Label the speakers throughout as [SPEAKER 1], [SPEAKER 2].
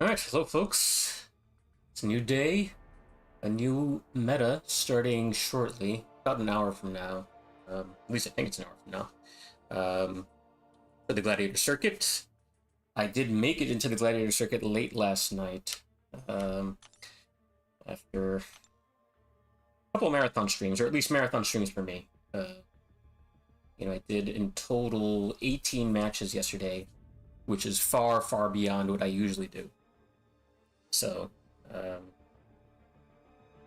[SPEAKER 1] Alright, hello folks. It's a new day, a new meta starting shortly, about an hour from now. At least I think it's an hour from now. For the Gladiator Circuit. I did make it into the Gladiator Circuit late last night. After a couple of marathon streams, or at least marathon streams for me. I did in total 18 matches yesterday, which is far, far beyond what I usually do. So,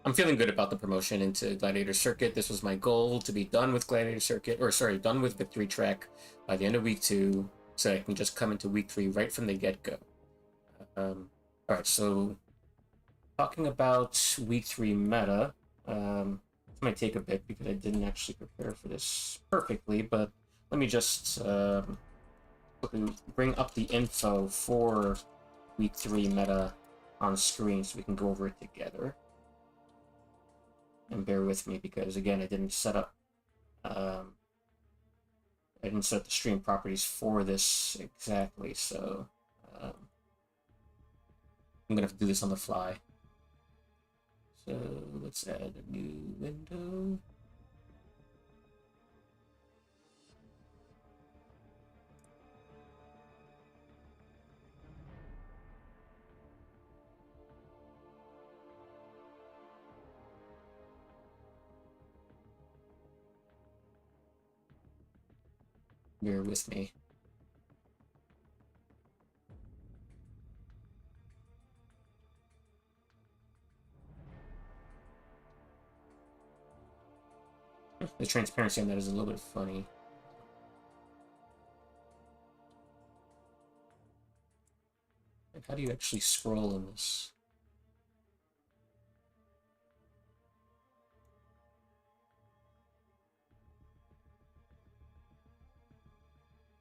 [SPEAKER 1] I'm feeling good about the promotion into Gladiator Circuit. This was my goal, to be done with Gladiator Circuit, done with Victory Track by the end of week 2, so I can just come into week 3 right from the get-go. Alright, so talking about week 3 meta, this might take a bit because I didn't actually prepare for this perfectly, but let me just bring up the info for week 3 meta on screen so we can go over it together. And bear with me because, again, I didn't set up the stream properties for this exactly, so I'm gonna have to do this on the fly. So let's add a new window. Bear with me. The transparency on that is a little bit funny. Like, how do you actually scroll in this?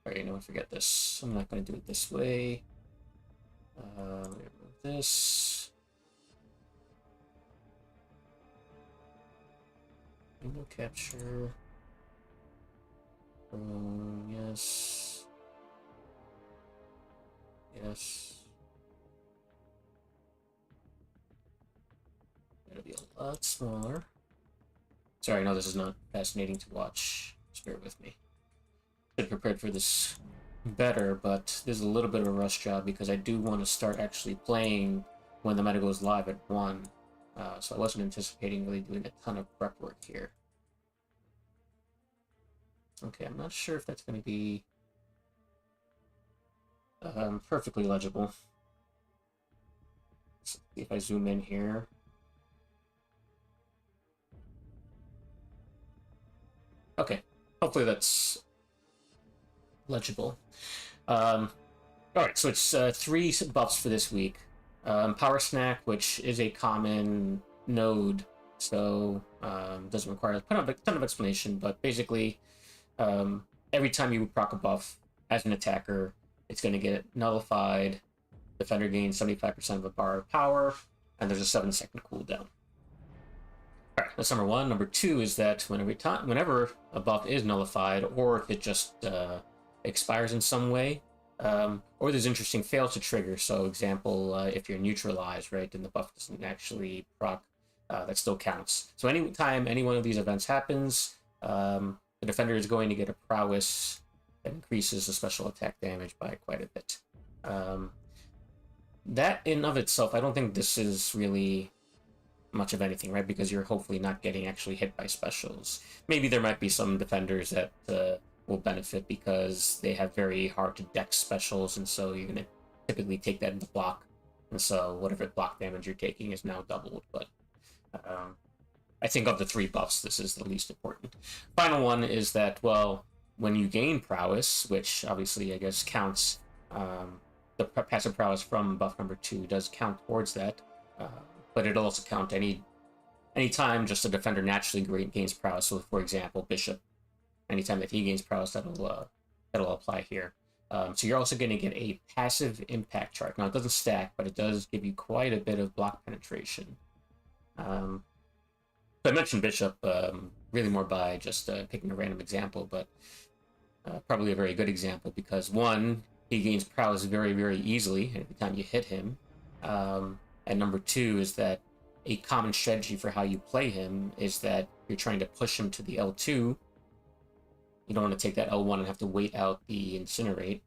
[SPEAKER 1] Alright, no, forget this. I'm not going to do it this way. Remove this. Window capture. Yes. Yes. It'll be a lot smaller. Sorry, I know this is not fascinating to watch. Just bear with me. Been prepared for this better, but there's a little bit of a rush job because I do want to start actually playing when the meta goes live at 1. So I wasn't anticipating really doing a ton of prep work here. Okay, I'm not sure if that's going to be perfectly legible. Let's see if I zoom in here. Okay, hopefully that's legible. Alright, so it's 3 buffs for this week. Power Snack, which is a common node, so doesn't require a ton of explanation, but basically every time you proc a buff as an attacker, it's going to get nullified. Defender gains 75% of a bar of power, and there's a 7-second cooldown. Alright, that's number 1. Number 2 is that whenever a buff is nullified, or if it just expires in some way, or there's interesting fails to trigger. So example, if you're neutralized, right, and the buff doesn't actually proc, that still counts. So anytime any one of these events happens, the defender is going to get a prowess that increases the special attack damage by quite a bit. That in of itself, I don't think this is really much of anything, right? Because you're hopefully not getting actually hit by specials. Maybe there might be some defenders that will benefit because they have very hard to dex specials, and so you're going to typically take that into block, and so whatever block damage you're taking is now doubled. But I think of the 3 buffs, this is the least important. Final one is that, well, when you gain prowess, which obviously I guess counts, the passive prowess from buff number 2 does count towards that, but it'll also count any time just a defender naturally gains prowess. So for example, Bishop, anytime that he gains prowess, that'll apply here. So you're also going to get a passive impact chart. Now it doesn't stack, but it does give you quite a bit of block penetration. So I mentioned Bishop really more by just picking a random example, but probably a very good example because 1, he gains prowess very, very easily every time you hit him. And number two is that a common strategy for how you play him is that you're trying to push him to the L2. You don't want to take that L1 and have to wait out the Incinerate.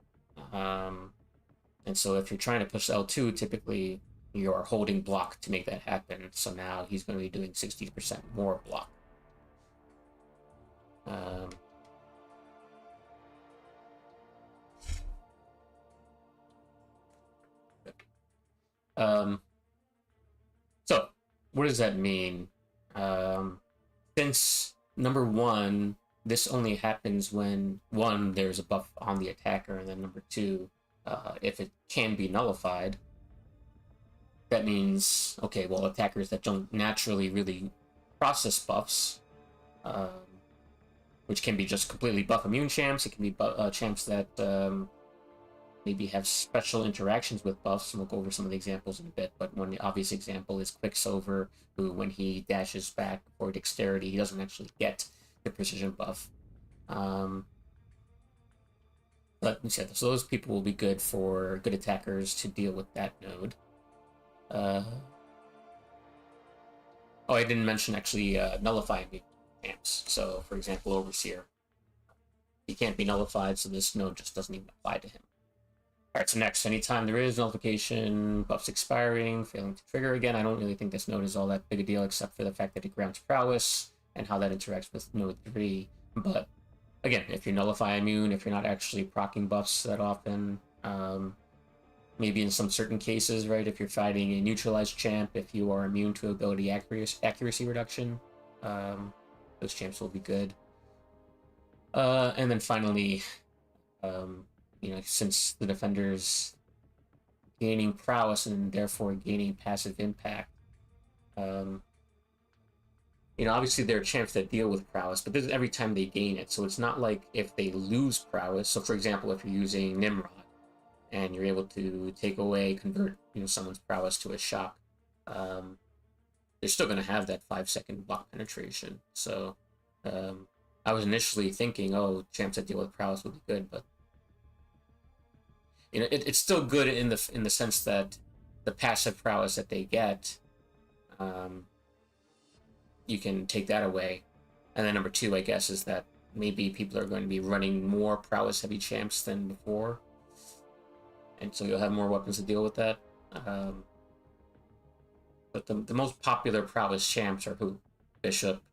[SPEAKER 1] And so if you're trying to push L2, typically you're holding block to make that happen. So now he's going to be doing 60% more block. So what does that mean? Since number one, this only happens when one, there's a buff on the attacker, and then number two, if it can be nullified, that means, okay, well, attackers that don't naturally really process buffs, which can be just completely buff immune champs, it can be champs that maybe have special interactions with buffs, and we'll go over some of the examples in a bit, but one obvious example is Quicksilver, who, when he dashes back for dexterity, he doesn't actually get the precision buff. But yeah, so those people will be good for good attackers to deal with that node. Oh, I didn't mention actually nullifying champs. So, for example, Overseer. He can't be nullified, so this node just doesn't even apply to him. Alright, so next, anytime there is nullification, buffs expiring, failing to trigger again, I don't really think this node is all that big a deal, except for the fact that it grounds prowess and how that interacts with node 3. But again, if you nullify immune, if you're not actually proccing buffs that often, maybe in some certain cases, right, if you're fighting a neutralized champ, if you are immune to ability accuracy reduction, those champs will be good. And then finally, since the defender's gaining prowess and therefore gaining passive impact, obviously there are champs that deal with prowess, but this is every time they gain it, so it's not like if they lose prowess. So for example, if you're using Nimrod and you're able to convert someone's prowess to a shock, they're still going to have that 5-second block penetration. So I was initially thinking, oh, champs that deal with prowess would be good, but it's still good in the sense that the passive prowess that they get, you can take that away. And then number two, I guess, is that maybe people are going to be running more prowess heavy champs than before, and so you'll have more weapons to deal with that. But the most popular prowess champs are who? Bishop,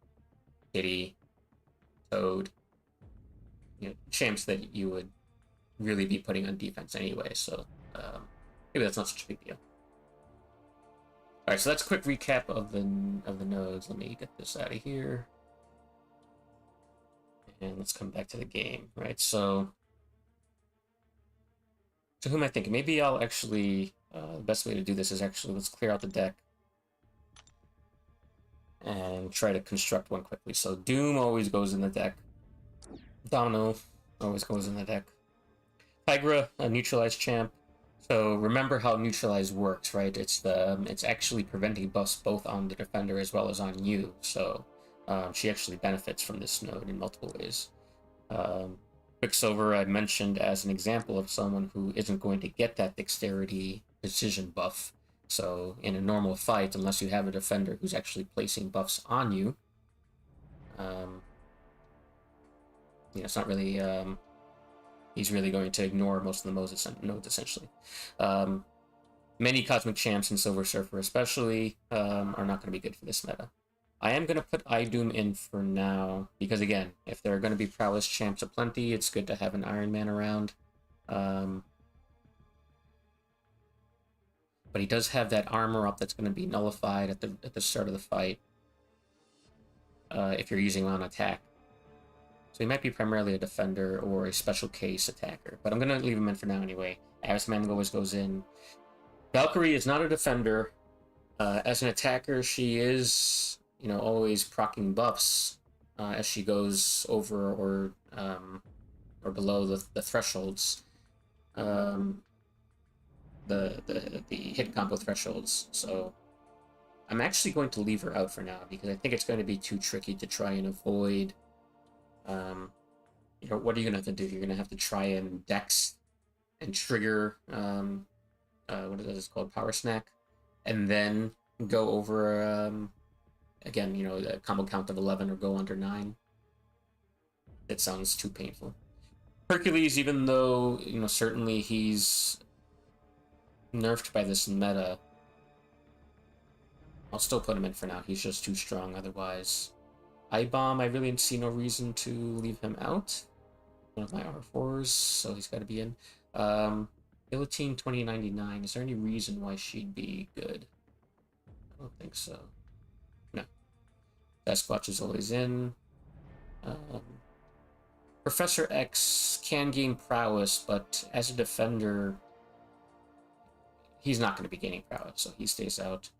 [SPEAKER 1] Kitty, Toad. Champs that you would really be putting on defense anyway, so maybe that's not such a big deal. All right, so that's a quick recap of the nodes. Let me get this out of here, and let's come back to the game. Right, so who am I thinking? Maybe I'll actually the best way to do this is actually let's clear out the deck and try to construct one quickly. So Doom always goes in the deck. Domino always goes in the deck. Tigra, a neutralized champ. So remember how neutralize works, right? It's actually preventing buffs both on the defender as well as on you. So she actually benefits from this node in multiple ways. Quicksilver I mentioned as an example of someone who isn't going to get that dexterity precision buff. So in a normal fight, unless you have a defender who's actually placing buffs on you, it's not really he's really going to ignore most of the nodes, essentially. Many Cosmic Champs and Silver Surfer especially are not going to be good for this meta. I am going to put iDoom in for now, because again, if there are going to be Prowess Champs aplenty, it's good to have an Iron Man around. But he does have that armor up that's going to be nullified at the start of the fight if you're using on attack. So he might be primarily a defender or a special case attacker, but I'm going to leave him in for now anyway. Arisman always goes in. Valkyrie is not a defender. As an attacker, she is, always proccing buffs as she goes over or below the thresholds, the hit combo thresholds. So I'm actually going to leave her out for now because I think it's going to be too tricky to try and avoid. What are you going to have to do? You're going to have to try and dex and trigger a what is it called? Power Snack. And then go over, again, you know, the combo count of 11 or go under 9. It sounds too painful. Hercules, even though, you know, certainly he's nerfed by this meta, I'll still put him in for now. He's just too strong otherwise. I-Bomb, I really see no reason to leave him out. One of my R4s, so he's got to be in. Guillotine 2099, is there any reason why she'd be good? I don't think so. No. Sasquatch is always in. Professor X can gain prowess, but as a defender, he's not going to be gaining prowess, so he stays out.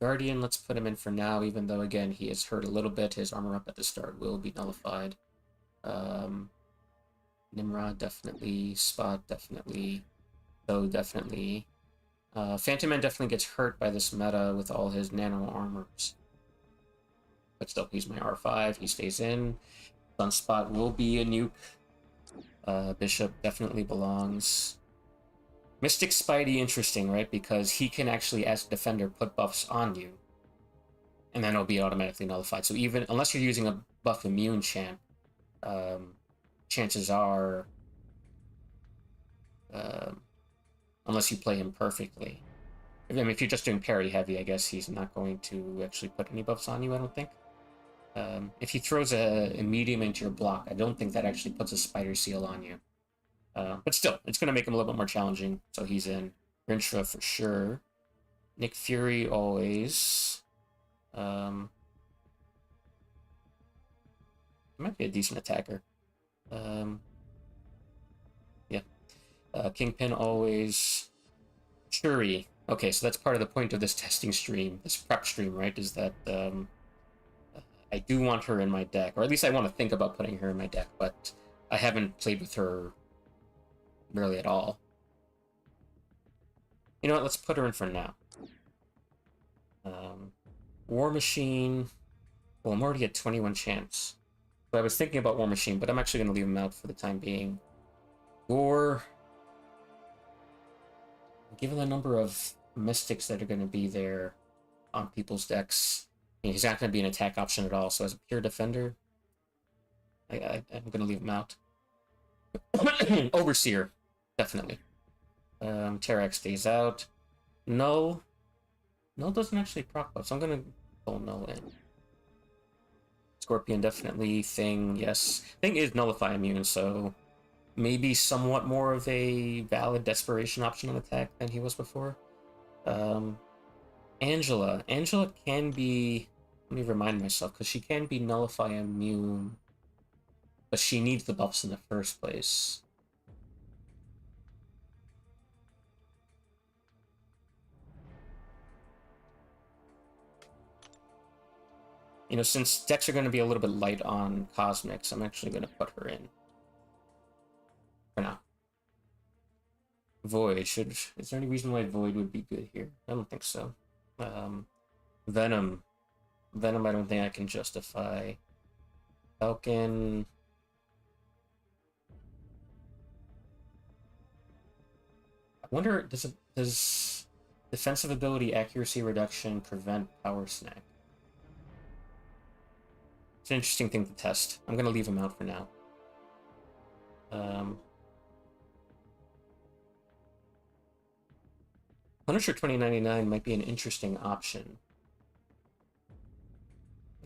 [SPEAKER 1] Guardian, let's put him in for now, even though, again, he is hurt a little bit. His armor up at the start will be nullified. Nimrod, definitely. Spot, definitely. Though, definitely. Phantom Man definitely gets hurt by this meta with all his nano armors. But still, he's my R5. He stays in. Sunspot will be a nuke. Bishop definitely belongs. Mystic Spidey, interesting, right? Because he can actually, as a defender, put buffs on you. And then it'll be automatically nullified. So even, unless you're using a buff immune champ, chances are, unless you play him perfectly. I mean, if you're just doing parry heavy, I guess he's not going to actually put any buffs on you, I don't think. If he throws a medium into your block, I don't think that actually puts a spider seal on you. But still, it's going to make him a little bit more challenging, so he's in. Rinshra for sure. Nick Fury always. He might be a decent attacker. Yeah. Kingpin always. Shuri. Okay, so that's part of the point of this testing stream, this prep stream, right? Is that I do want her in my deck, or at least I want to think about putting her in my deck, but I haven't played with her really at all. You know what, let's put her in for now. War Machine, well, I'm already at 21 champs. So I was thinking about War Machine, but I'm actually going to leave him out for the time being. War, given the number of mystics that are going to be there on people's decks, he's not going to be an attack option at all, so as a pure defender, I'm going to leave him out. Overseer, definitely. Terax stays out. Null doesn't actually proc buff, so I'm going to pull Null in. Scorpion, definitely. Thing, yes. Thing is nullify immune, so maybe somewhat more of a valid desperation option on attack than he was before. Angela can be, let me remind myself, because she can be nullify immune, but she needs the buffs in the first place. You know, since decks are going to be a little bit light on Cosmics, I'm actually going to put her in. For now. Void, is there any reason why Void would be good here? I don't think so. Venom, I don't think I can justify. Falcon. I wonder, does defensive ability accuracy reduction prevent power snack? It's an interesting thing to test. I'm gonna leave him out for now. Punisher 2099 might be an interesting option.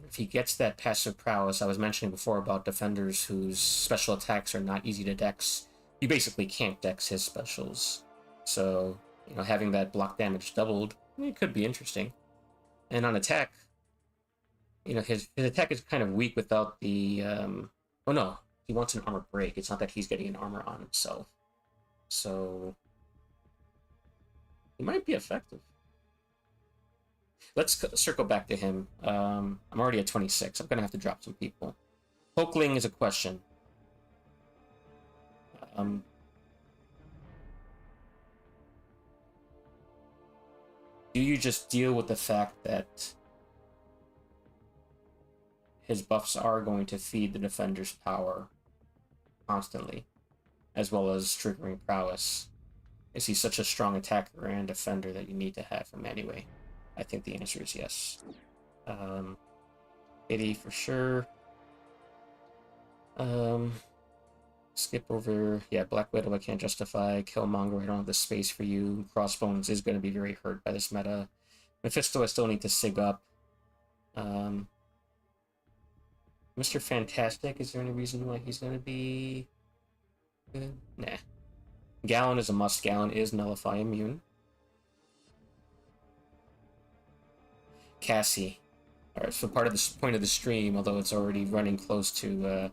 [SPEAKER 1] If he gets that passive prowess I was mentioning before about defenders whose special attacks are not easy to dex, you basically can't dex his specials. So, you know, having that block damage doubled, it could be interesting. And on attack, you know, his attack is kind of weak without the, oh no, he wants an armor break. It's not that he's getting an armor on himself. So, he might be effective. Let's circle back to him. I'm already at 26. I'm going to have to drop some people. Hulkling is a question. Do you just deal with the fact that his buffs are going to feed the defender's power constantly, as well as triggering prowess? Is he such a strong attacker and defender that you need to have him anyway? I think the answer is yes. 80 for sure. Skip over, yeah, Black Widow I can't justify. Killmonger, I don't have the space for you. Crossbones is going to be very hurt by this meta. Mephisto I still need to sig up. Mr. Fantastic, is there any reason why he's going to be good? Nah. Gallon is a must. Gallon is Nullify immune. Cassie. Alright, so part of the point of the stream, although it's already running close to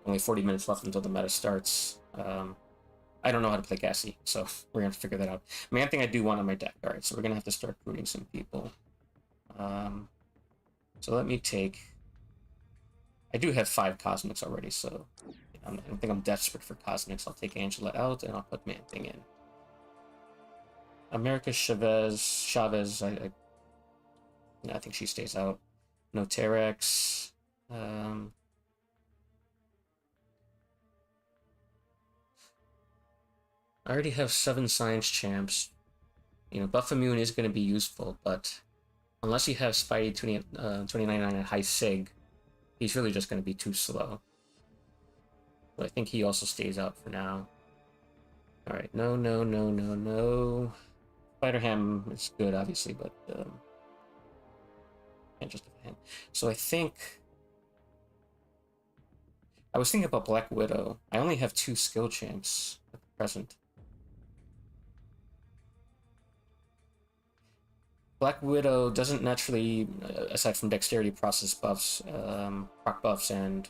[SPEAKER 1] only 40 minutes left until the meta starts, I don't know how to play Cassie, so we're going to have to figure that out. Main thing I do want on my deck. Alright, so we're going to have to start recruiting some people. So let me take... I do have 5 Cosmics already, so I don't think I'm desperate for Cosmics. I'll take Angela out, and I'll put Man-Thing in. America Chavez, I think she stays out. No Terex. I already have 7 Science Champs. You know, Buff Immune is going to be useful, but unless you have Spidey 2099 at high Sig, he's really just going to be too slow. But I think he also stays out for now. Alright, no. Spider-Ham is good, obviously, but can't justify him. So I think... I was thinking about Black Widow. I only have 2 skill champs at the present. Black Widow doesn't naturally, aside from dexterity, process buffs, proc buffs, and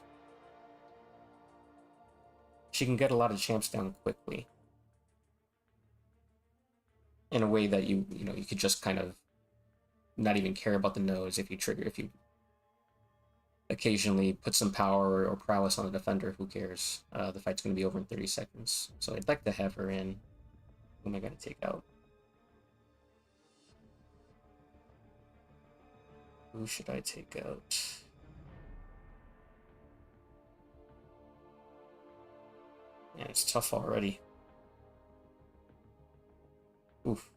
[SPEAKER 1] she can get a lot of champs down quickly. In a way that you could just kind of not even care about the nose if you occasionally put some power or prowess on the defender, who cares? The fight's going to be over in 30 seconds. So I'd like to have her in. Who am I going to take out? Who should I take out? Yeah, it's tough already. Oof.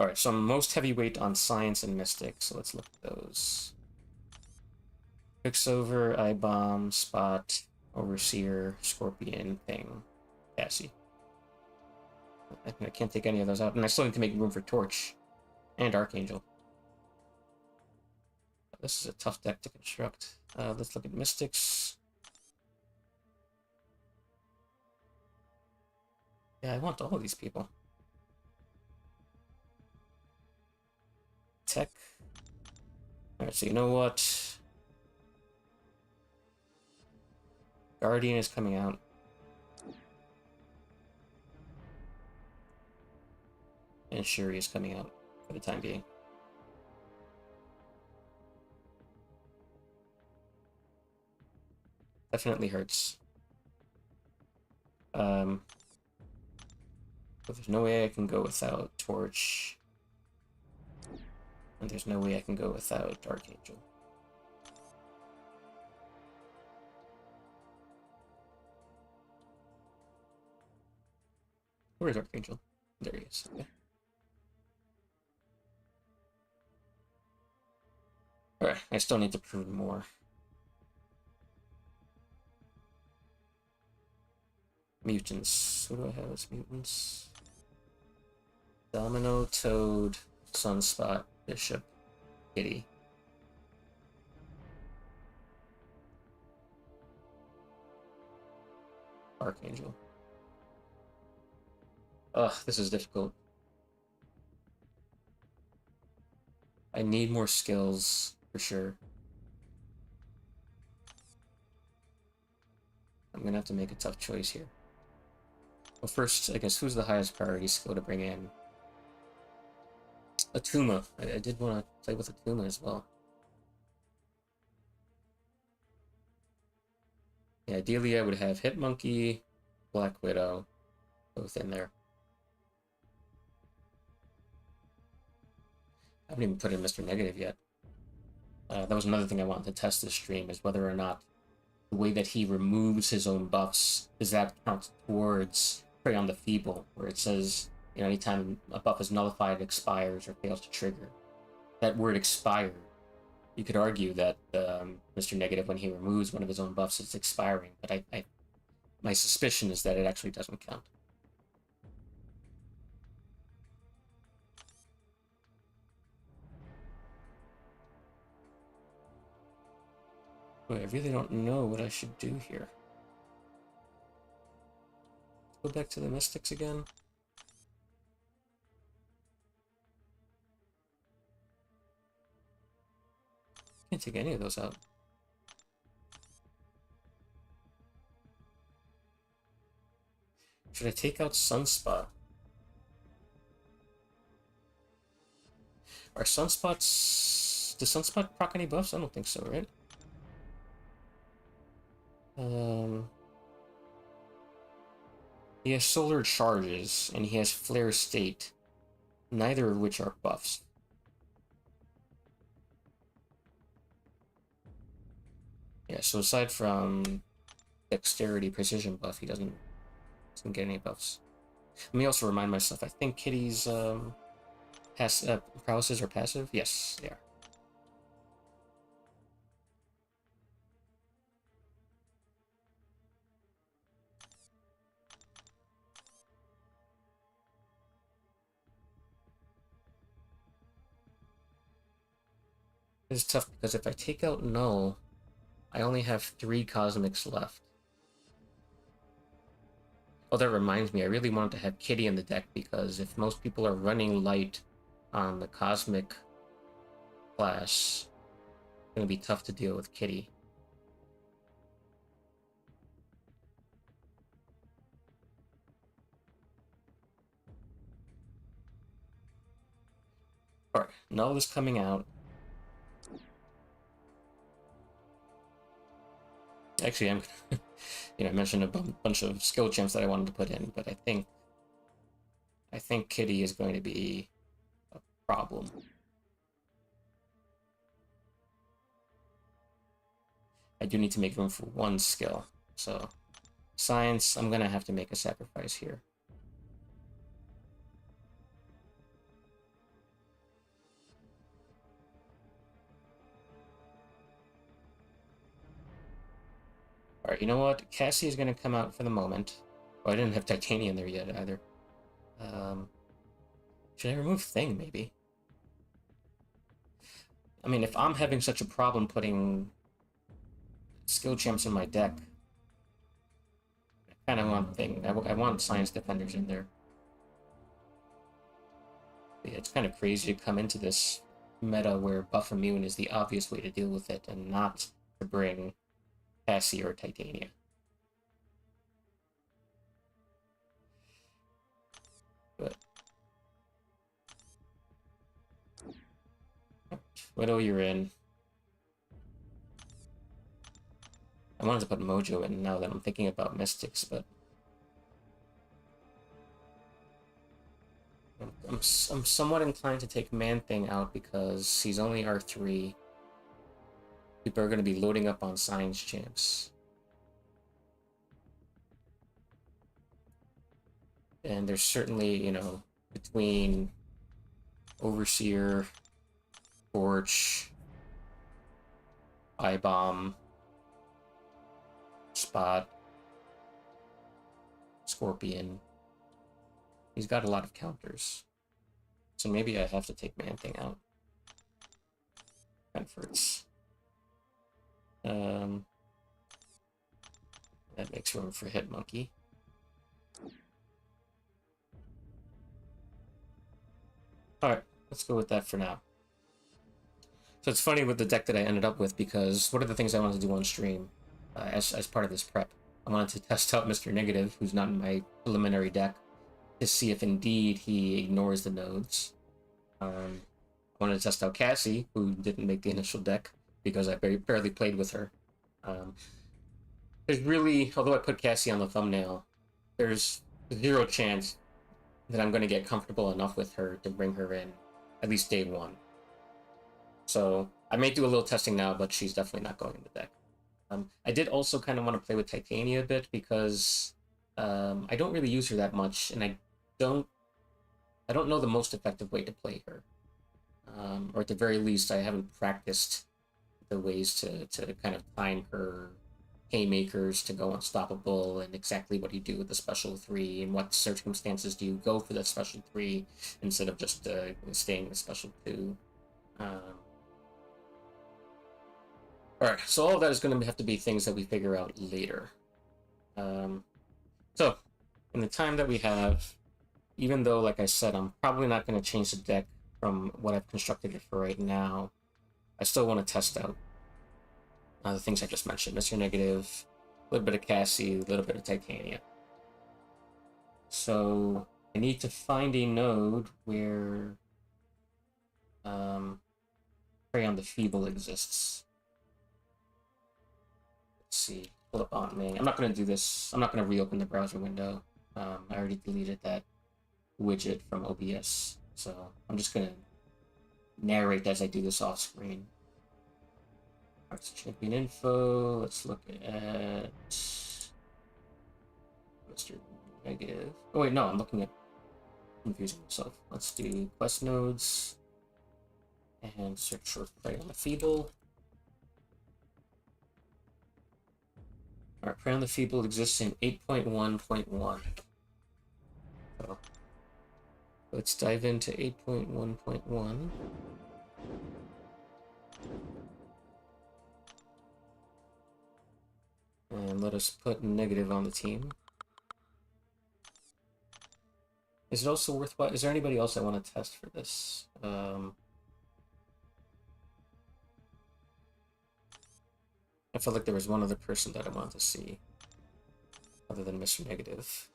[SPEAKER 1] Alright, so I'm most heavyweight on Science and Mystic, so let's look at those. Quicksilver, Eye-Bomb, Spot, Overseer, Scorpion, Thing, Cassie. I can't take any of those out, and I still need to make room for Torch and Archangel. This is a tough deck to construct. Let's look at Mystics. Yeah, I want all of these people. Tech. Alright, so you know what? Guardian is coming out. And Shuri is coming out for the time being. Definitely hurts. But there's no way I can go without Torch. And there's no way I can go without Archangel. Where is Archangel? There he is. Okay. Alright, I still need to prove more. Mutants. What do I have as mutants? Domino, Toad, Sunspot, Bishop, Kitty. Archangel. Ugh, this is difficult. I need more skills, for sure. I'm gonna have to make a tough choice here. Well, first, I guess, who's the highest priority skill to bring in? Atuma. I did want to play with Atuma as well. Yeah, ideally I would have Hitmonkey, Black Widow, both in there. I haven't even put in Mr. Negative yet. That was another thing I wanted to test this stream, is whether or not the way that he removes his own buffs, does that count towards Prey on the Feeble, where it says, you know, anytime a buff is nullified, expires, or fails to trigger. That word expire, you could argue that Mr. Negative, when he removes one of his own buffs, it's expiring, but my suspicion is that it actually doesn't count. Wait, I really don't know what I should do here. Go back to the Mystics again. Can't take any of those out. Should I take out Sunspot? Are Sunspots... Does Sunspot proc any buffs? I don't think so, right? He has Solar Charges, and he has Flare State, neither of which are buffs. Yeah, so aside from Dexterity, Precision buff, he doesn't get any buffs. Let me also remind myself, I think Kitty's prowesses are passive? Yes, they are. It's tough because if I take out Null, I only have 3 Cosmics left. Oh, that reminds me, I really wanted to have Kitty in the deck because if most people are running light on the Cosmic class, it's going to be tough to deal with Kitty. Alright, Null is coming out. Actually, I'm I mentioned a bunch of skill champs that I wanted to put in, but I think Kitty is going to be a problem. I do need to make room for one skill, so Science, I'm gonna have to make a sacrifice here. Alright, you know what? Cassie is going to come out for the moment. Oh, I didn't have Titania in there yet, either. Should I remove Thing, maybe? I mean, if I'm having such a problem putting skill champs in my deck, I kind of want Thing. I want Science Defenders in there. But yeah, it's kind of crazy to come into this meta where buff immune is the obvious way to deal with it, and not to bring Cassie or Titania. But Widow, you're in. I wanted to put Mojo in now that I'm thinking about Mystics, but I'm somewhat inclined to take Man-Thing out because he's only R3. People are going to be loading up on Science Champs. And there's certainly, between Overseer, Torch, I-Bomb, Spot, Scorpion. He's got a lot of counters. So maybe I have to take Man-Thing out. Comforts. That makes room for Hitmonkey. Alright, let's go with that for now. So it's funny with the deck that I ended up with, because one of the things I wanted to do on stream as part of this prep, I wanted to test out Mr. Negative, who's not in my preliminary deck, to see if indeed he ignores the nodes. I wanted to test out Cassie, who didn't make the initial deck, because I barely played with her. There's really, although I put Cassie on the thumbnail, there's 0 chance that I'm going to get comfortable enough with her to bring her in at least day 1. So I may do a little testing now, but she's definitely not going in the deck. I did also kind of want to play with Titania a bit, because I don't really use her that much, and don't I don't know the most effective way to play her. Or at the very least, I haven't practiced the ways to kind of time her haymakers to go unstoppable, and exactly what you do with the special 3, and what circumstances do you go for the special 3 instead of just staying with special 2. Alright, so all of that is going to have to be things that we figure out later. So, in the time that we have, even though, like I said, I'm probably not going to change the deck from what I've constructed it for right now, I still want to test out the things I just mentioned. Mr. Negative, a little bit of Cassie, a little bit of Titania. So I need to find a node where Prey on the Feeble exists. Let's see, pull up Aunt May. I'm not going to do this. I'm not going to reopen the browser window. I already deleted that widget from OBS. So I'm just going to narrate as I do this off screen. Arts Champion info. Let's look at Mr. Negative. Oh wait, no, I'm looking at confusing myself. Let's do quest nodes and search for Prey on the Feeble. Alright, Prey on the Feeble exists in 8.1.1. So let's dive into 8.1.1. And let us put Negative on the team. Is it also worthwhile? Is there anybody else I want to test for this? I felt like there was one other person that I wanted to see, other than Mr. Negative.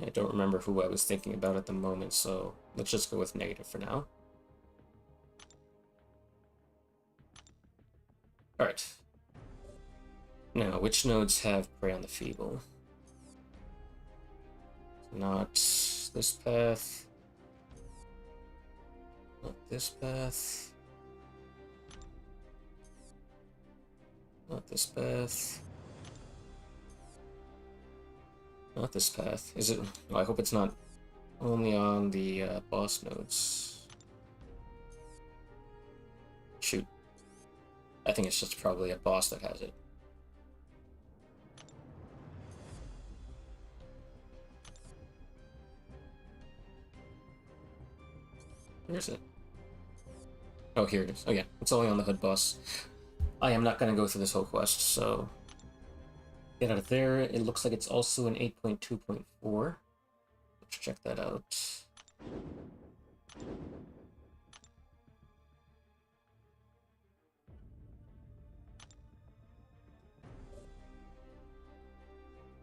[SPEAKER 1] I don't remember who I was thinking about at the moment, so let's just go with Negative for now. Alright. Now, which nodes have Prey on the Feeble? Not this path. Not this path. Not this path. Not this path. Is it? Oh, I hope it's not only on the boss nodes. Shoot. I think it's just probably a boss that has it. Where is it? Oh, here it is. Oh yeah, it's only on the hood boss. I am not going to go through this whole quest, so get out of there. It looks like it's also in 8.2.4. Let's check that out.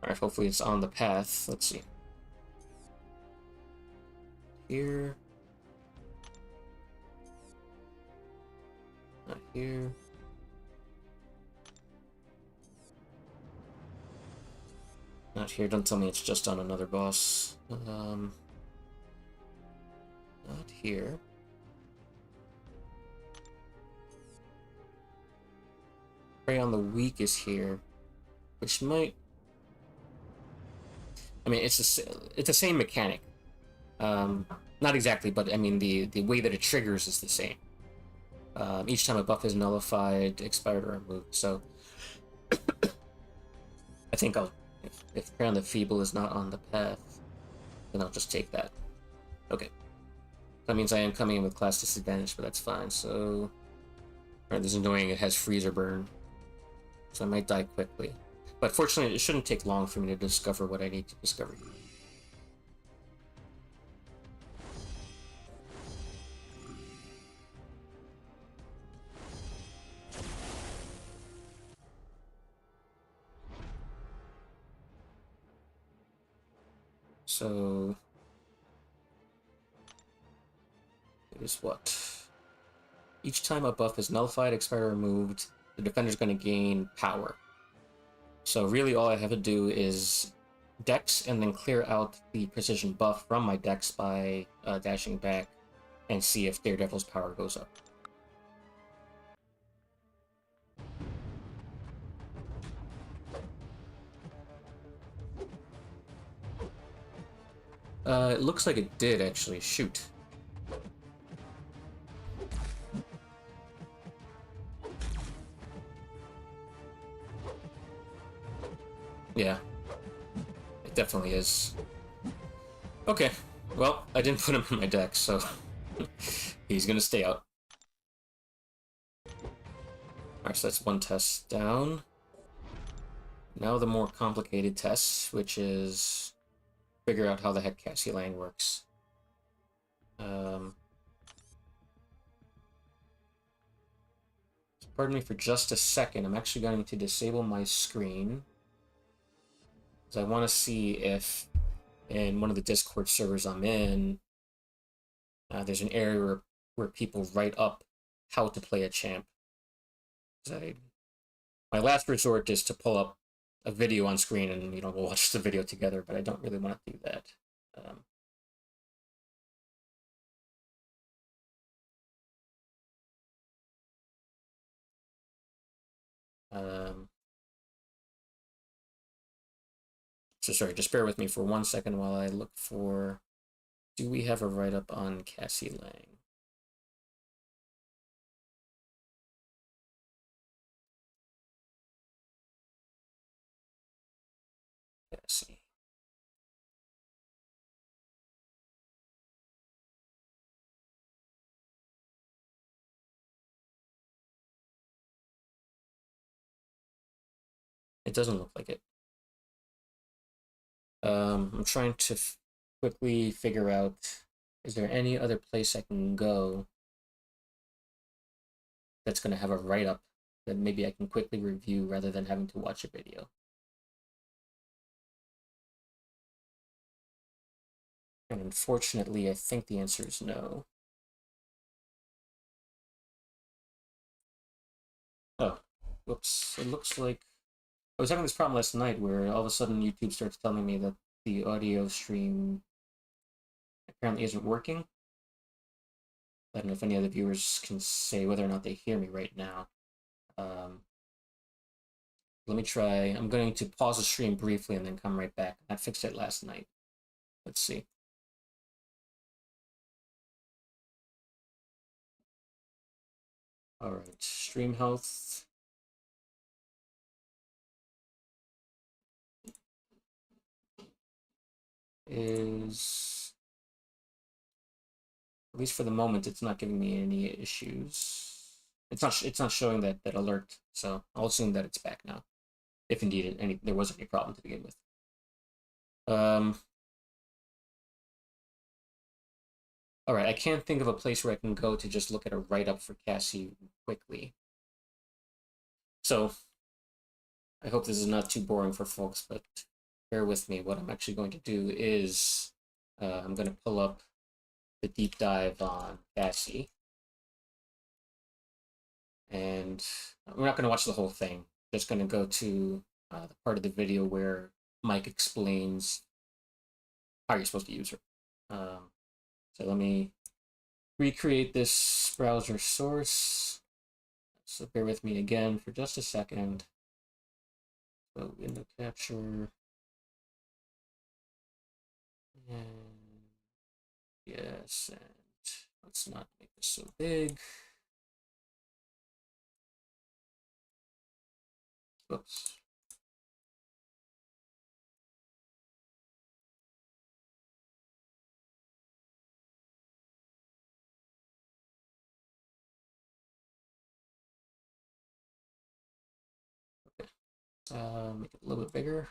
[SPEAKER 1] Alright, hopefully it's on the path. Let's see. Here. Not here. Not here. Don't tell me it's just on another boss. Not here. Prey on the Weak is here, which might. I mean, it's the same mechanic. Not exactly, but I mean the way that it triggers is the same. Each time a buff is nullified, expired, or removed. So I think if Prey on the Feeble is not on the path, then I'll just take that. Okay. That means I am coming in with class disadvantage, but that's fine. So, alright, this is annoying. It has freeze or burn, so I might die quickly. But fortunately, it shouldn't take long for me to discover what I need to discover. So it is what? Each time a buff is nullified, expired, or removed, the defender's going to gain power. So really all I have to do is dex and then clear out the precision buff from my dex by dashing back and see if Daredevil's power goes up. It looks like it did, actually. Shoot. Yeah, it definitely is. Okay, well, I didn't put him in my deck, so he's gonna stay out. Alright, so that's one test down. Now the more complicated test, which is figure out how the heck Cassie Lang works. Pardon me for just a second. I'm actually going to disable my screen, because I want to see if in one of the Discord servers I'm in, there's an area where people write up how to play a champ. My last resort is to pull up a video on screen and we'll watch the video together, but I don't really want to do that. So sorry, just bear with me for 1 second while I look for, do we have a write-up on Cassie Lang? Cassie. It doesn't look like it. I'm trying to quickly figure out, is there any other place I can go that's going to have a write-up that maybe I can quickly review rather than having to watch a video? And unfortunately, I think the answer is no. Oh, whoops. It looks like I was having this problem last night where all of a sudden YouTube starts telling me that the audio stream apparently isn't working. I don't know if any other viewers can say whether or not they hear me right now. Let me try. I'm going to pause the stream briefly and then come right back. I fixed it last night. Let's see. All right, stream health. Is, at least for the moment, it's not giving me any issues. It's not showing that alert, so I'll assume that it's back now, if indeed there was any problem to begin with. All right, I can't think of a place where I can go to just look at a write-up for Cassie quickly. So I hope this is not too boring for folks, but bear with me. What I'm actually going to do is I'm going to pull up the deep dive on Cassie. And we're not going to watch the whole thing. Just going to go to the part of the video where Mike explains how you're supposed to use her. So let me recreate this browser source. So bear with me again for just a second. So window capture. And yes, and let's not make this so big. Oops. Make it a little bit bigger.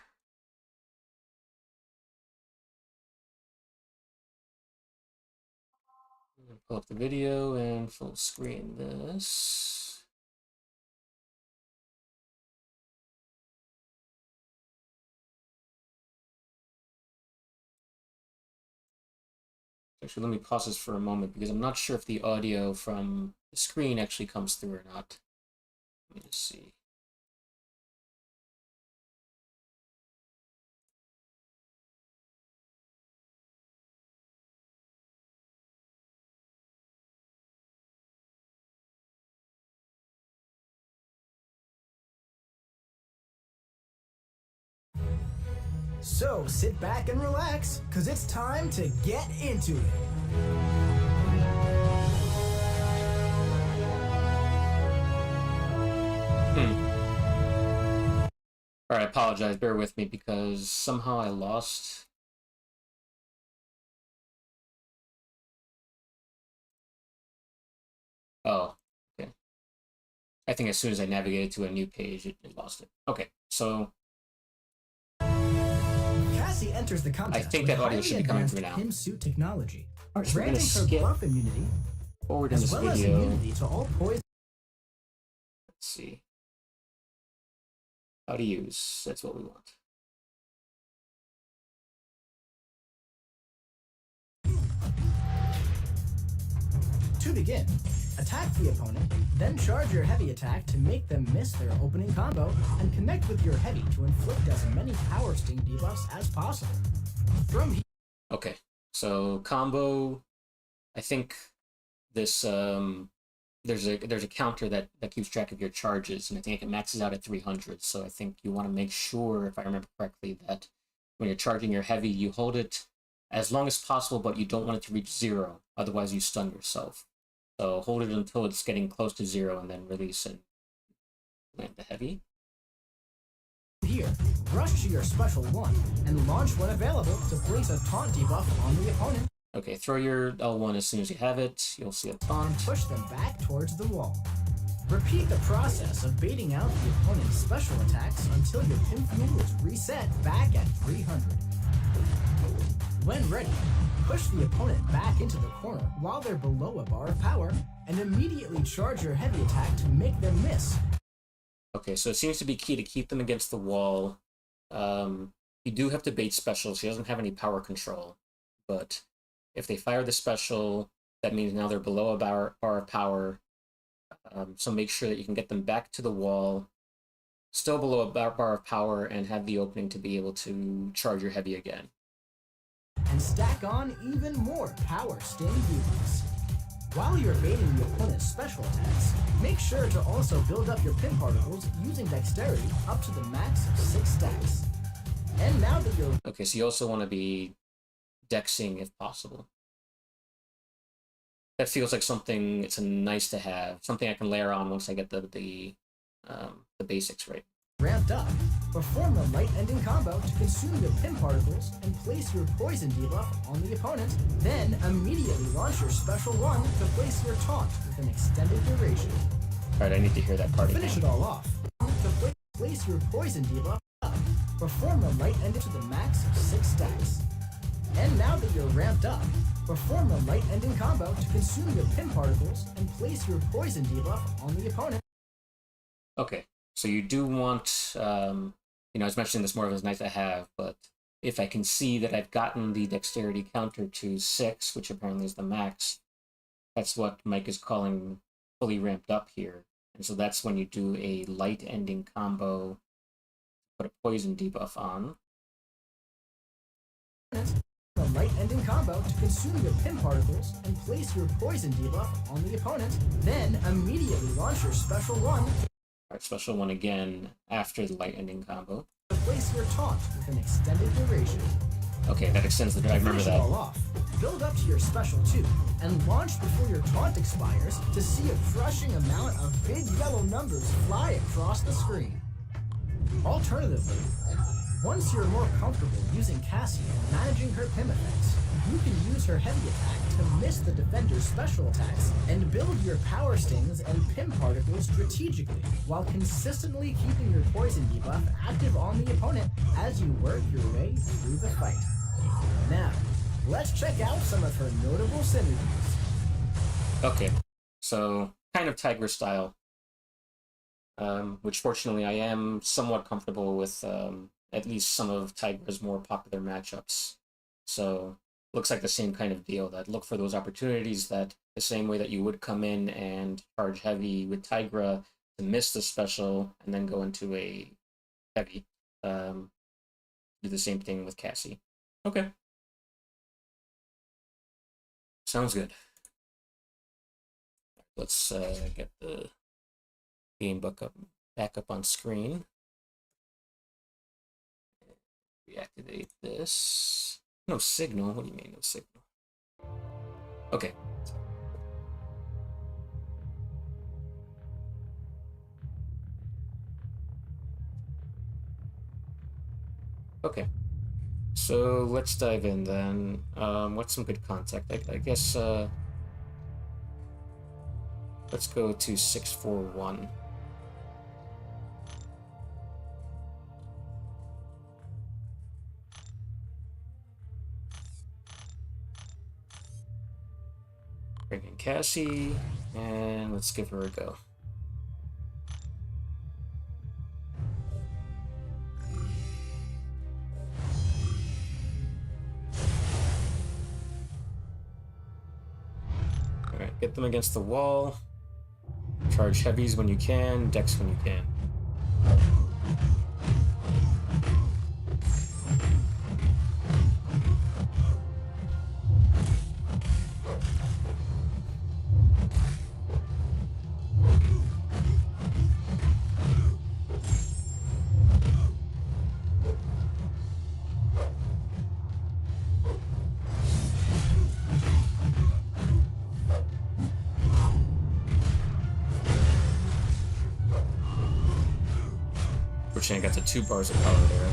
[SPEAKER 1] Pull up the video and full screen this. Actually, let me pause this for a moment because I'm not sure if the audio from the screen actually comes through or not. Let me just see.
[SPEAKER 2] So sit back and relax, cause it's time to get into it.
[SPEAKER 1] Alright, I apologize, bear with me because somehow I lost. Oh, okay. I think as soon as I navigated to a new page, it lost it. Okay, so
[SPEAKER 2] Cassie enters the contest
[SPEAKER 1] I think
[SPEAKER 2] with
[SPEAKER 1] that audio should be coming through now.
[SPEAKER 2] Pim suit technology,
[SPEAKER 1] Alright, so we're gonna
[SPEAKER 2] granting her
[SPEAKER 1] skip
[SPEAKER 2] buff immunity
[SPEAKER 1] forward in
[SPEAKER 2] as
[SPEAKER 1] this
[SPEAKER 2] well as
[SPEAKER 1] video.
[SPEAKER 2] immunity to all poison.
[SPEAKER 1] Let's see. How to use, that's what we want.
[SPEAKER 2] To begin, attack the opponent, then charge your heavy attack to make them miss their opening combo, and connect with your heavy to inflict as many power sting debuffs as possible. From here.
[SPEAKER 1] Okay, so combo, I think this there's a counter that keeps track of your charges, and I think it maxes out at 300. So I think you want to make sure, if I remember correctly, that when you're charging your heavy, you hold it as long as possible, but you don't want it to reach 0. Otherwise, you stun yourself. So hold it until it's getting close to 0, and then release and land the heavy.
[SPEAKER 2] Here, rush to your special one and launch when available to place a taunt debuff on the opponent.
[SPEAKER 1] Okay, throw your L1 as soon as you have it. You'll see a taunt.
[SPEAKER 2] Push them back towards the wall. Repeat the process of baiting out the opponent's special attacks until your pin fuel is reset back at 300. When ready, push the opponent back into the corner while they're below a bar of power, and immediately charge your heavy attack to make them miss.
[SPEAKER 1] Okay, so it seems to be key to keep them against the wall. You do have to bait special. She doesn't have any power control, but if they fire the special, that means now they're below a bar of power. So make sure that you can get them back to the wall, still below a bar of power, and have the opening to be able to charge your heavy again.
[SPEAKER 2] And stack on even more power sting debuffs. While you're baiting the opponent's special attacks, make sure to also build up your pin particles using dexterity up to the max of 6 stacks. And now that you're...
[SPEAKER 1] Okay, so you also want to be dexing if possible. That feels like something, it's a nice to have, something I can layer on once I get the basics right.
[SPEAKER 2] Ramped up, perform a light ending combo to consume your pin particles and place your poison debuff on the opponent, then immediately launch your special one to place your taunt with an extended duration.
[SPEAKER 1] Alright, I need to hear that part again.
[SPEAKER 2] Finish it all off. To place your poison debuff up, perform a light ending to the max of 6 stacks. And now that you're ramped up, perform a light ending combo to consume your pin particles and place your poison debuff on the opponent.
[SPEAKER 1] Okay, so you do want, I was mentioning this more of as nice to have, but if I can see that I've gotten the dexterity counter to 6, which apparently is the max, that's what Mike is calling fully ramped up here. And so that's when you do a light ending combo, put a poison debuff on.
[SPEAKER 2] A light ending combo to consume your pin particles and place your poison debuff on the opponent, then immediately launch your special one.
[SPEAKER 1] Alright, special one again after the light ending combo.
[SPEAKER 2] To place your taunt with an extended duration.
[SPEAKER 1] Okay, that extends the... I remember that.
[SPEAKER 2] All off. Build up to your special 2 and launch before your taunt expires to see a crushing amount of big yellow numbers fly across the screen. Alternatively, once you're more comfortable using Cassie and managing her PIM effects, you can use her heavy attack to miss the defender's special attacks and build your power stings and PIM particles strategically while consistently keeping your poison debuff active on the opponent as you work your way through the fight. Now, let's check out some of her notable synergies.
[SPEAKER 1] Okay, so kind of Tiger style, which fortunately I am somewhat comfortable with at least some of Tiger's more popular matchups. So looks like the same kind of deal, that look for those opportunities, that the same way that you would come in and charge heavy with Tigra to miss the special and then go into a heavy, do the same thing with Cassie. Okay. Sounds good. Let's get the game book back up on screen. Deactivate this. No signal? What do you mean, no signal? Okay. Okay. So let's dive in then. What's some good contact? I guess, let's go to 641. Bring in Cassie, and let's give her a go. Alright, get them against the wall. Charge heavies when you can, dex when you can. I got the 2 bars of power there.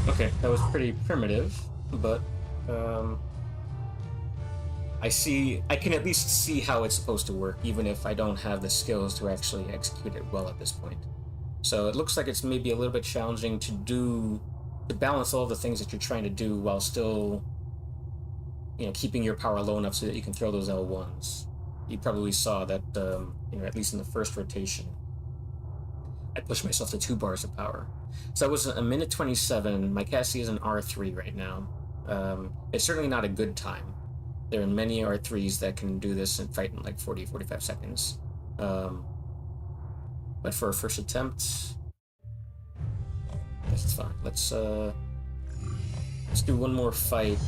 [SPEAKER 1] Okay, that was pretty primitive, but I can at least see how it's supposed to work, even if I don't have the skills to actually execute it well at this point. So it looks like it's maybe a little bit challenging to balance all the things that you're trying to do while still, keeping your power low enough so that you can throw those L1s. You probably saw that, at least in the first rotation, I pushed myself to 2 bars of power. So that was a minute 27. My Cassie is an R3 right now. It's certainly not a good time. There are many R3s that can do this and fight in like 40, 45 seconds. But for a first attempt, I guess it's fine. Let's do one more fight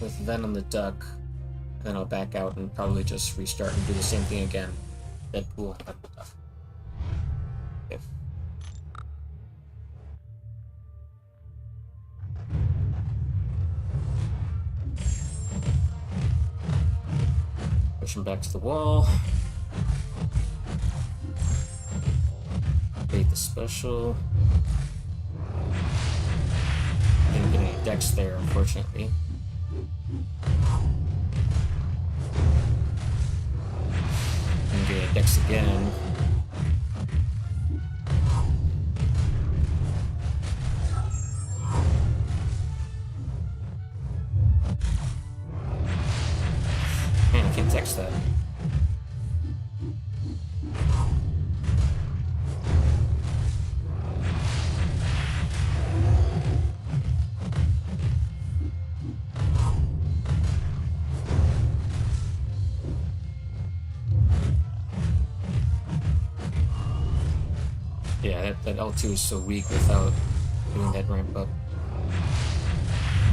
[SPEAKER 1] with Venom the Duck, and then I'll back out and probably just restart and do the same thing again. Deadpool, Venom the Duck. Okay. Push him back to the wall. Bait the special. Didn't get any dex there, unfortunately. And get a dex again. Man, I can't dex that. Yeah, that L2 is so weak without doing that ramp up.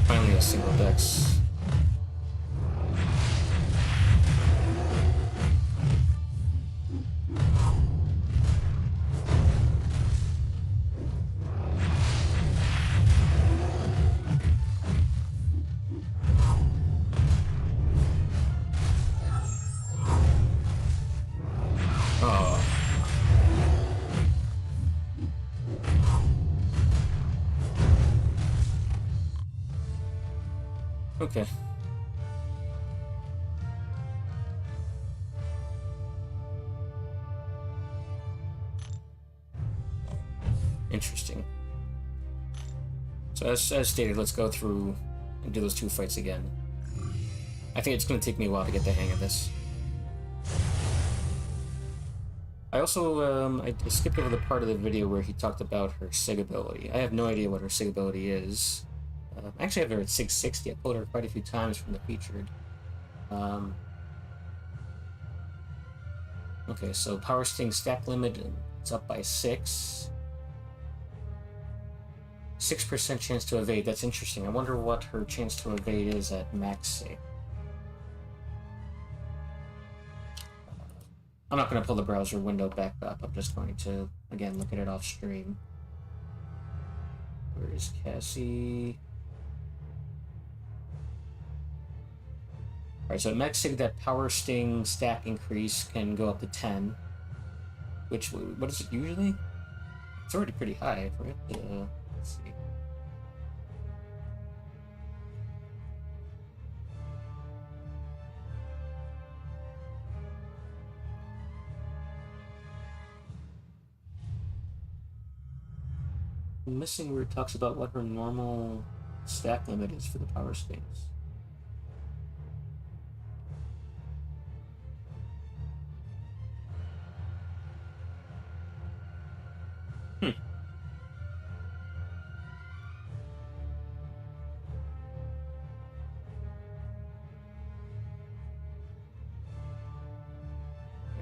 [SPEAKER 1] Finally a single dex. Oh. Okay. Interesting. So as stated, let's go through and do those 2 fights again. I think it's going to take me a while to get the hang of this. I also I skipped over the part of the video where he talked about her SIG ability. I have no idea what her SIG ability is. I actually have her at 660. I pulled her quite a few times from the featured. Okay, so Power Sting stack limit, it's up by 6. 6% chance to evade. That's interesting. I wonder what her chance to evade is at max SIG. I'm not going to pull the browser window back up. I'm just going to, again, look at it off stream. Where is Cassie? Alright, so at max SIG, that Power Sting stack increase can go up to 10. Which, what is it usually? It's already pretty high. I forget the, let's see. I'm missing where it talks about what her normal stack limit is for the Power Stings.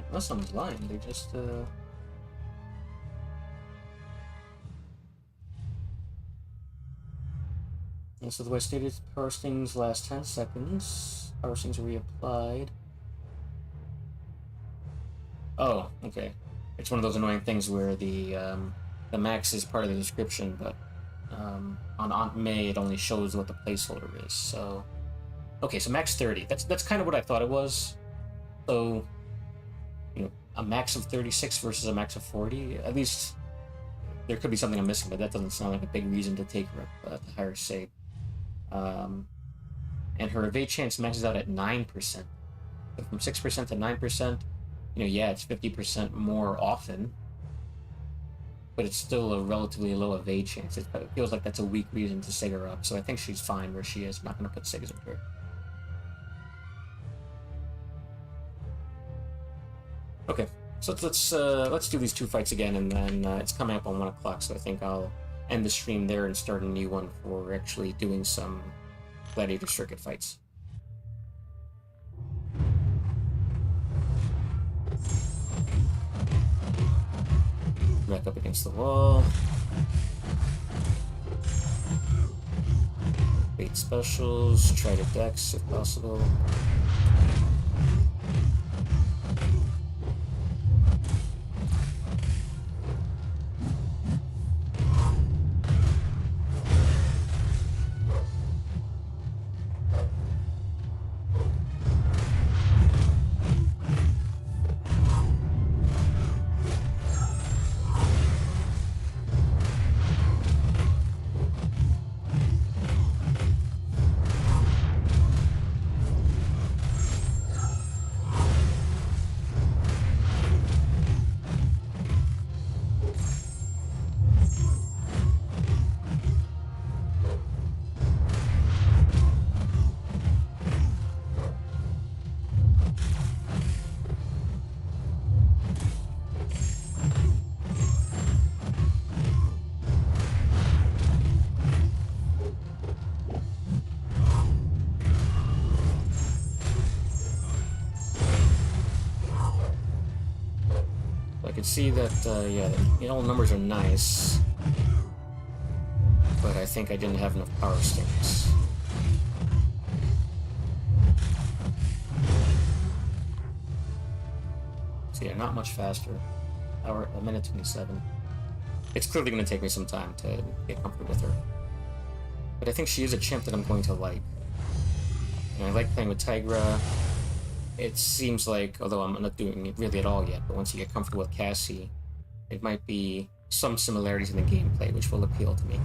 [SPEAKER 1] Unless someone's lying, they just, And so the way I stated, Power Stings last 10 seconds. Power Stings are reapplied. Oh, okay. It's one of those annoying things where the max is part of the description, but on Aunt May it only shows what the placeholder is. So, okay, so max 30. That's kind of what I thought it was. So, you know, a max of 36 versus a max of 40. At least there could be something I'm missing, but that doesn't sound like a big reason to take her up to higher SIG. And her evade chance maxes out at 9%. So from 6% to 9%, you know, yeah, it's 50% more often, but it's still a relatively low evade chance. It feels like that's a weak reason to SIG her up, so I think she's fine where she is. I'm not going to put SIGs into her. Okay, so let's do these 2 fights again, and then it's coming up on 1 o'clock, so I think I'll end the stream there and start a new one for actually doing some Gladiator Circuit fights. Back up against the wall. Bait specials, try to dex if possible. I could see that, yeah, the all numbers are nice, but I think I didn't have enough Power Stings. So yeah, not much faster. Hour, a minute 27. It's clearly going to take me some time to get comfortable with her. But I think she is a champ that I'm going to like. And I like playing with Tigra. It seems like, although I'm not doing it really at all yet, but once you get comfortable with Cassie, it might be some similarities in the gameplay which will appeal to me.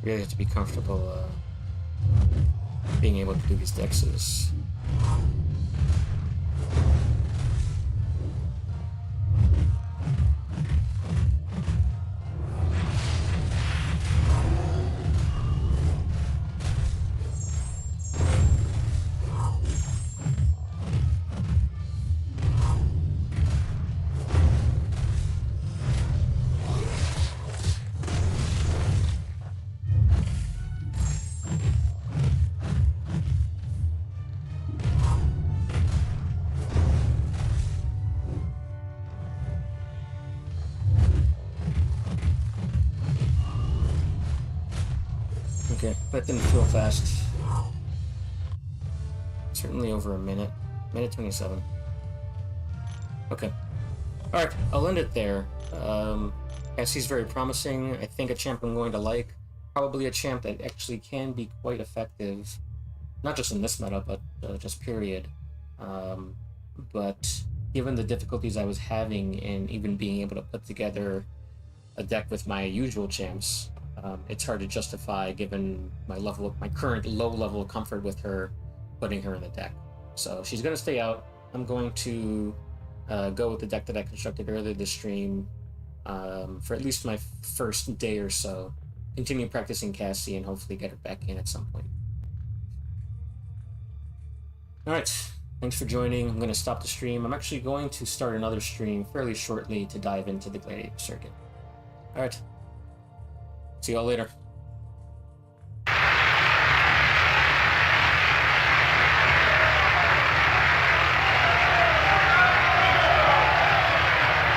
[SPEAKER 1] Really have to be comfortable being able to do these dexes. Okay, that didn't feel fast. Certainly over a minute. Minute 27. Okay. Alright, I'll end it there. Cassie's very promising. I think a champ I'm going to like. Probably a champ that actually can be quite effective. Not just in this meta, but just period. But given the difficulties I was having in even being able to put together a deck with my usual champs, it's hard to justify given my current low level of comfort with her, putting her in the deck. So she's going to stay out. I'm going to go with the deck that I constructed earlier this stream for at least my first day or so. Continue practicing Cassie and hopefully get her back in at some point. Alright, thanks for joining. I'm going to stop the stream. I'm actually going to start another stream fairly shortly to dive into the Gladiator circuit. Alright, see y'all later.